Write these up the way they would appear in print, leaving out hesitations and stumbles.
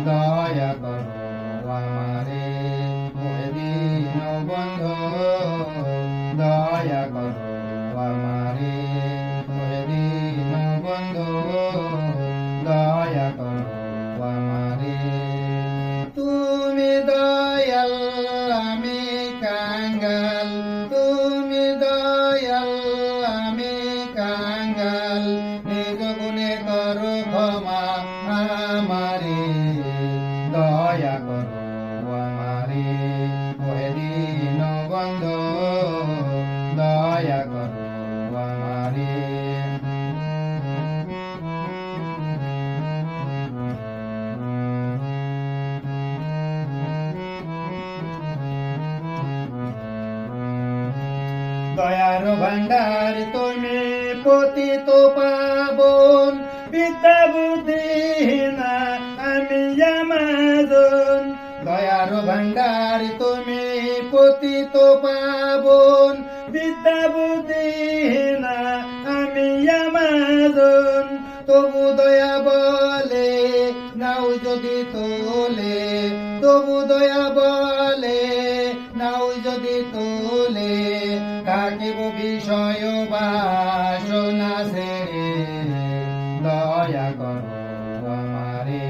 দয়া করো আমারে ওহে দীনবন্ধু দয়া করো আমারে ওহে দীনবন্ধু দয়া করো আমারে তুমি দয়াল আমি কাঙ্গাল তুমি দয়াল আমি কাঙ্গাল নিজ গুণে করো ক্ষমা আমারে দয়া করো আমারে ওহে দীনবন্ধু দয়া করো আমারে দয়ার ভান্ডার তুমি পতিত পাবন বিদ্যা বুদ্ধিহীনা আমি আমাজন দয়ার ভান্ডার তুমি পতিত পাবন বিদ্যা বুদ্ধিহীনা আমি আমাজন তবু দয়া বলে নাও যদি তোলে তবু দয়া বলে নাও যদি তোলে থাকিব বিষয় বাসনা ছেড়ে দয়া করো আমারে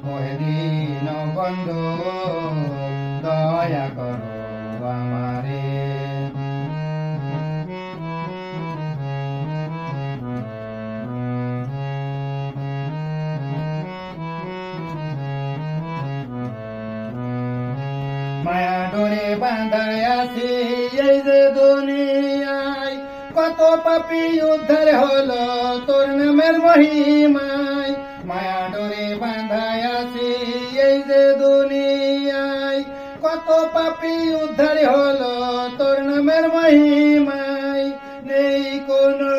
ওহে দীনবন্ধু দয়া করো আমারে মায়া ডোরে বাঁধায় আছি এই যে দুনিয়ায় কত পাপী উদ্ধার হলো তোর নামের মহিমায় মায়া ডোরে বাঁধায় আছি এই যে দুনিয়ায় কত পাপী উদ্ধার হলো তোর নামের মহিমায় নেই কোনো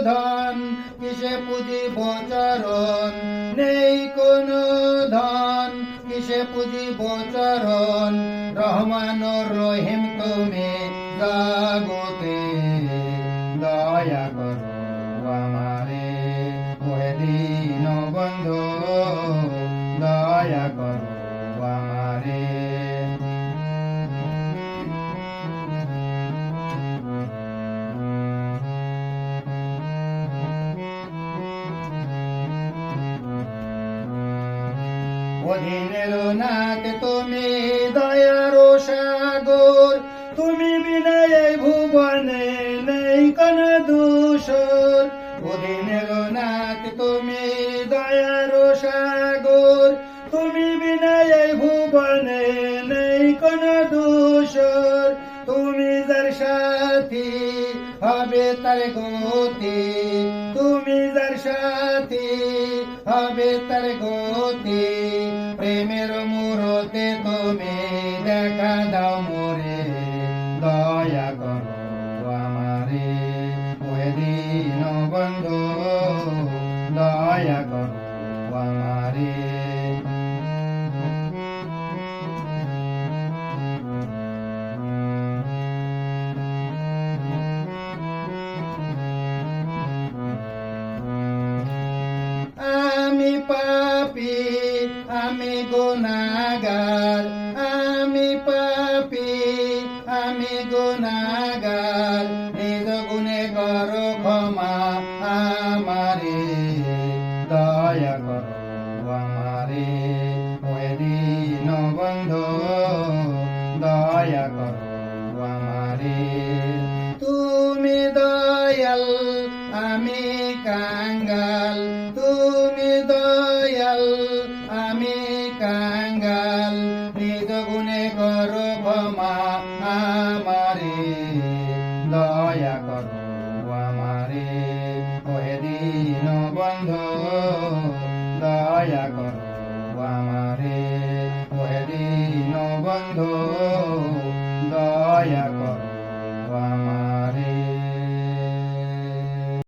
ধন কিসে পুজিব চরণ নেই কোনো ধন কিসে পুজিব চরণ রহমান রহিম তুমি জগতে দয়া করো আমারে ওহে দীনবন্ধু দয়া করো আমারে অধীনের নাথ তুমি দয়ার সাগর তুমি বিনা এই ভুবনে নেই কোন দূষর অধীনের নাথ তুমি দয়ার সাগর তুমি বিনা এই ভুবনে নেই কোন দূষর তুমি যার সাথী হবে তার গতি তুমি যার সাথী হবে তার গতি প্রেমের মূরতে তুমি দেখা দাও মোরে দয়া করো আমারে ওহে দীনবন্ধু দয়া করো আমারে আমি পাপী আমি গুনাহগার আমি পাপী আমি গুনাহগার নিজ গুণে করো ক্ষমা আমারে দয়া করো